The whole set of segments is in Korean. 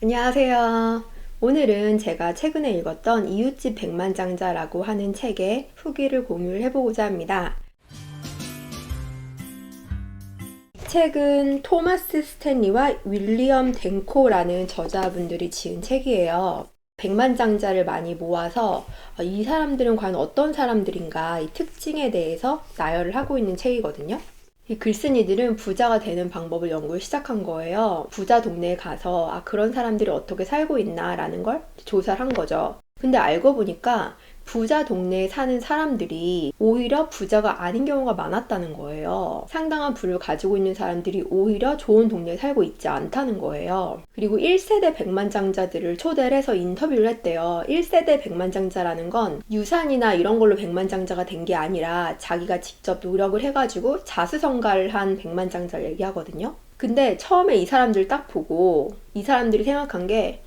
안녕하세요. 오늘은 제가 최근에 읽었던 이웃집 백만장자라고 하는 책의 후기를 공유를 해보고자 합니다. 이 책은 토마스 스탠리와 윌리엄 댕코라는 저자분들이 지은 책이에요. 백만장자를 많이 모아서 이 사람들은 과연 어떤 사람들인가 이 특징에 대해서 나열을 하고 있는 책이거든요. 이 글쓴이들은 부자가 되는 방법을 연구를 시작한 거예요. 부자 동네에 가서 그런 사람들이 어떻게 살고 있나 라는 걸 조사를 한 거죠. 근데 알고 보니까 부자 동네에 사는 사람들이 오히려 부자가 아닌 경우가 많았다는 거예요. 상당한 부를 가지고 있는 사람들이 오히려 좋은 동네에 살고 있지 않다는 거예요. 그리고 1세대 백만장자들을 초대를 해서 인터뷰를 했대요. 1세대 백만장자라는 건 유산이나 이런 걸로 백만장자가 된 게 아니라 자기가 직접 노력을 해가지고 자수성가를 한 백만장자를 얘기하거든요. 근데 처음에 이 사람들 딱 보고 이 사람들이 생각한 게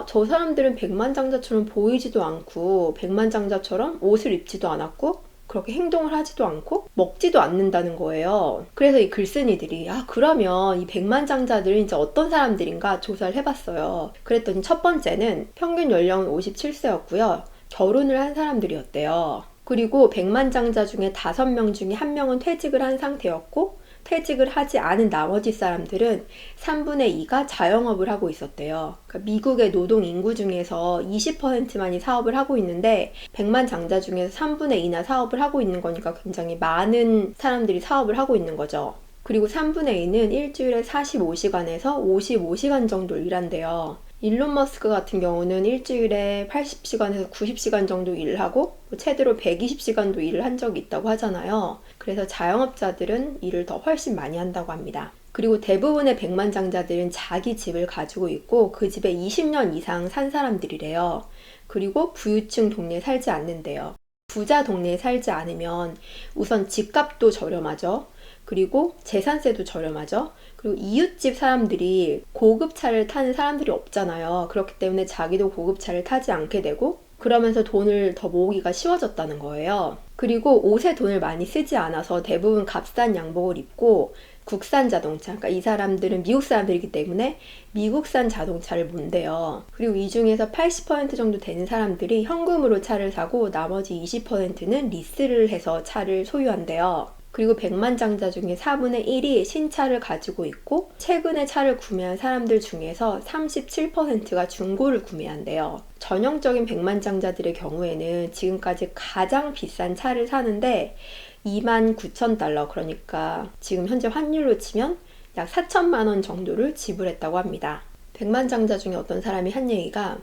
저 사람들은 백만장자처럼 보이지도 않고 백만장자처럼 옷을 입지도 않았고 그렇게 행동을 하지도 않고 먹지도 않는다는 거예요. 그래서 이 글쓴이들이 그러면 이 백만장자들은 이제 어떤 사람들인가 조사를 해봤어요. 그랬더니 첫 번째는 평균 연령은 57세였고요. 결혼을 한 사람들이었대요. 그리고 백만장자 중에 5명 중에 1명은 퇴직을 한 상태였고 퇴직을 하지 않은 나머지 사람들은 3분의 2가 자영업을 하고 있었대요. 그러니까 미국의 노동 인구 중에서 20%만이 사업을 하고 있는데 100만 장자 중에서 3분의 2나 사업을 하고 있는 거니까 굉장히 많은 사람들이 사업을 하고 있는 거죠. 그리고 3분의 2는 일주일에 45시간에서 55시간 정도 일한대요. 일론 머스크 같은 경우는 일주일에 80시간에서 90시간 정도 일을 하고 최대로 120시간도 일을 한 적이 있다고 하잖아요. 그래서 자영업자들은 일을 더 훨씬 많이 한다고 합니다. 그리고 대부분의 백만장자들은 자기 집을 가지고 있고 그 집에 20년 이상 산 사람들이래요. 그리고 부유층 동네에 살지 않는데요. 부자 동네에 살지 않으면 우선 집값도 저렴하죠. 그리고 재산세도 저렴하죠. 그리고 이웃집 사람들이 고급차를 타는 사람들이 없잖아요. 그렇기 때문에 자기도 고급차를 타지 않게 되고 그러면서 돈을 더 모으기가 쉬워졌다는 거예요. 그리고 옷에 돈을 많이 쓰지 않아서 대부분 값싼 양복을 입고 국산 자동차, 그러니까 이 사람들은 미국 사람들이기 때문에 미국산 자동차를 몬대요. 그리고 이 중에서 80% 정도 되는 사람들이 현금으로 차를 사고 나머지 20%는 리스를 해서 차를 소유한대요. 그리고 백만장자 중에 4분의 1이 신차를 가지고 있고 최근에 차를 구매한 사람들 중에서 37%가 중고를 구매한대요. 전형적인 백만장자들의 경우에는 지금까지 가장 비싼 차를 사는데 29,000달러, 그러니까 지금 현재 환율로 치면 약 4천만 원 정도를 지불했다고 합니다. 백만장자 중에 어떤 사람이 한 얘기가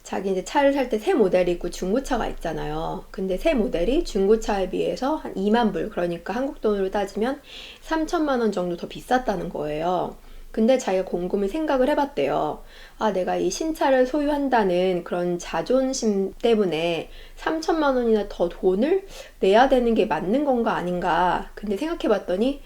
자기 이제 차를 살 때 새 모델이 있고 중고차가 있잖아요. 근데 새 모델이 중고차에 비해서 한 2만 불, 그러니까 한국 돈으로 따지면 3천만 원 정도 더 비쌌다는 거예요. 근데 자기가 곰곰이 생각을 해봤대요. 내가 이 신차를 소유한다는 그런 자존심 때문에 3천만 원이나 더 돈을 내야 되는 게 맞는 건가 아닌가. 근데 생각해봤더니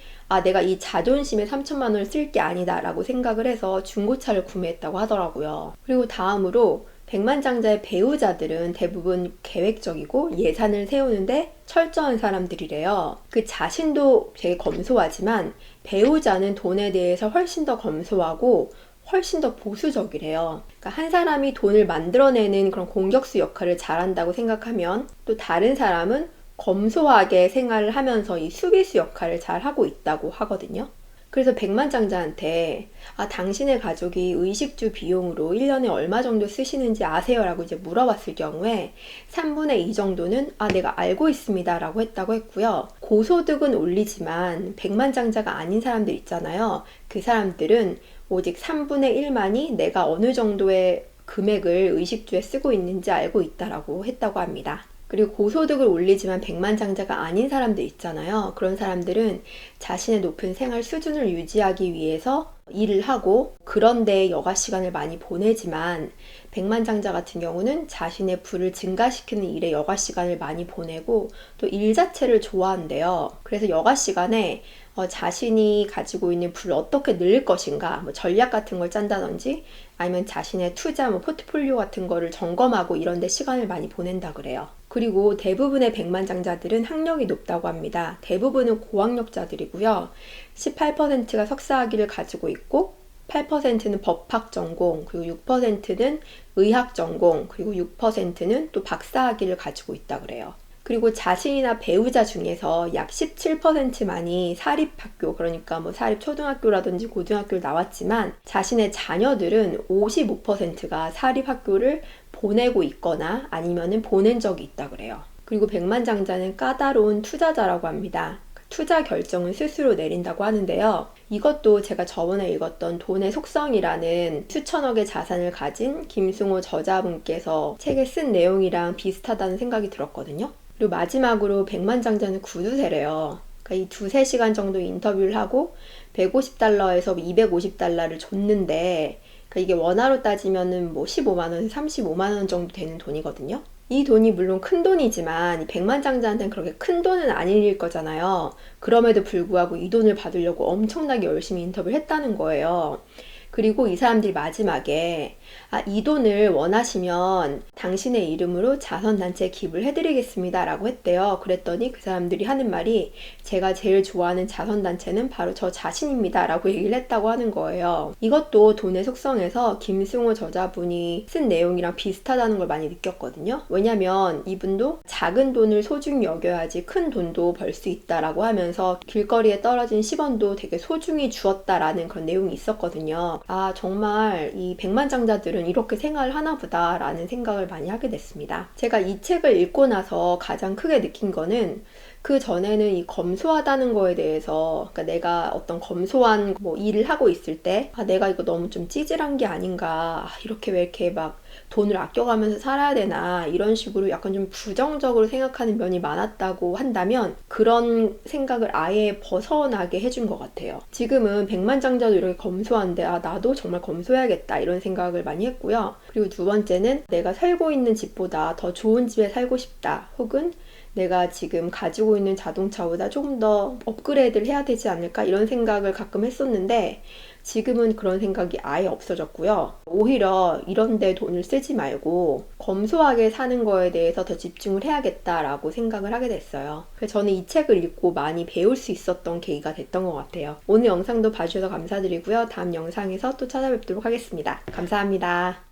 내가 이 자존심에 3천만 원을 쓸 게 아니다 라고 생각을 해서 중고차를 구매했다고 하더라고요. 그리고 다음으로 백만장자의 배우자들은 대부분 계획적이고 예산을 세우는데 철저한 사람들이래요. 그 자신도 되게 검소하지만 배우자는 돈에 대해서 훨씬 더 검소하고 훨씬 더 보수적이래요. 그러니까 한 사람이 돈을 만들어내는 그런 공격수 역할을 잘한다고 생각하면 또 다른 사람은 검소하게 생활을 하면서 이 수비수 역할을 잘 하고 있다고 하거든요. 그래서 백만장자한테 당신의 가족이 의식주 비용으로 1년에 얼마 정도 쓰시는지 아세요? 라고 이제 물어봤을 경우에 3분의 2 정도는 내가 알고 있습니다 라고 했다고 했고요. 고소득은 올리지만 백만장자가 아닌 사람들 있잖아요. 그 사람들은 오직 3분의 1만이 내가 어느 정도의 금액을 의식주에 쓰고 있는지 알고 있다라고 했다고 합니다. 그리고 고소득을 올리지만 백만장자가 아닌 사람들 있잖아요. 그런 사람들은 자신의 높은 생활 수준을 유지하기 위해서 일을 하고 그런데 여가 시간을 많이 보내지만 백만장자 같은 경우는 자신의 부를 증가시키는 일에 여가 시간을 많이 보내고 또 일 자체를 좋아한대요. 그래서 여가 시간에 자신이 가지고 있는 부를 어떻게 늘릴 것인가 전략 같은 걸 짠다든지 아니면 자신의 투자 포트폴리오 같은 거를 점검하고 이런 데 시간을 많이 보낸다 그래요. 그리고 대부분의 백만장자들은 학력이 높다고 합니다. 대부분은 고학력자들이고요. 18%가 석사학위를 가지고 있고 8%는 법학 전공, 그리고 6%는 의학 전공, 그리고 6%는 또 박사학위를 가지고 있다 그래요. 그리고 자신이나 배우자 중에서 약 17%만이 사립학교, 그러니까 뭐 사립 초등학교라든지 고등학교를 나왔지만 자신의 자녀들은 55%가 사립학교를 보내고 있거나 아니면은 보낸 적이 있다 그래요. 그리고 백만장자는 까다로운 투자자라고 합니다. 투자 결정은 스스로 내린다고 하는데요. 이것도 제가 저번에 읽었던 돈의 속성이라는 수천억의 자산을 가진 김승호 저자분께서 책에 쓴 내용이랑 비슷하다는 생각이 들었거든요. 그리고 마지막으로 백만장자는 구두쇠래요. 그러니까 이 두세 시간 정도 인터뷰를 하고 150달러에서 250달러를 줬는데, 그러니까 이게 원화로 따지면은 뭐 15만원, 35만원 정도 되는 돈이거든요. 이 돈이 물론 큰 돈이지만 이 백만장자한테는 그렇게 큰 돈은 아닐 거잖아요. 그럼에도 불구하고 이 돈을 받으려고 엄청나게 열심히 인터뷰를 했다는 거예요. 그리고 이 사람들이 마지막에 이 돈을 원하시면 당신의 이름으로 자선단체에 기부를 해드리겠습니다 라고 했대요. 그랬더니 그 사람들이 하는 말이 제가 제일 좋아하는 자선단체는 바로 저 자신입니다 라고 얘기를 했다고 하는 거예요. 이것도 돈의 속성에서 김승호 저자분이 쓴 내용이랑 비슷하다는 걸 많이 느꼈거든요. 왜냐면 이분도 작은 돈을 소중히 여겨야지 큰 돈도 벌 수 있다라고 하면서 길거리에 떨어진 10원도 되게 소중히 주었다라는 그런 내용이 있었거든요. 정말 이 백만장자들은 이렇게 생활을 하나 보다 라는 생각을 많이 하게 됐습니다. 제가 이 책을 읽고 나서 가장 크게 느낀 거는 그 전에는 이 검소하다는 거에 대해서, 그러니까 내가 어떤 검소한 뭐 일을 하고 있을 때 내가 이거 너무 좀 찌질한 게 아닌가, 이렇게 왜 이렇게 막 돈을 아껴가면서 살아야 되나, 이런 식으로 약간 좀 부정적으로 생각하는 면이 많았다고 한다면 그런 생각을 아예 벗어나게 해준 것 같아요. 지금은 백만장자도 이렇게 검소한데 나도 정말 검소해야겠다 이런 생각을 많이 했고요. 그리고 두 번째는 내가 살고 있는 집보다 더 좋은 집에 살고 싶다, 혹은 내가 지금 가지고 있는 자동차보다 조금 더 업그레이드를 해야 되지 않을까, 이런 생각을 가끔 했었는데 지금은 그런 생각이 아예 없어졌고요. 오히려 이런 데 돈을 쓰지 말고 검소하게 사는 거에 대해서 더 집중을 해야겠다라고 생각을 하게 됐어요. 그래서 저는 이 책을 읽고 많이 배울 수 있었던 계기가 됐던 것 같아요. 오늘 영상도 봐주셔서 감사드리고요. 다음 영상에서 또 찾아뵙도록 하겠습니다. 감사합니다.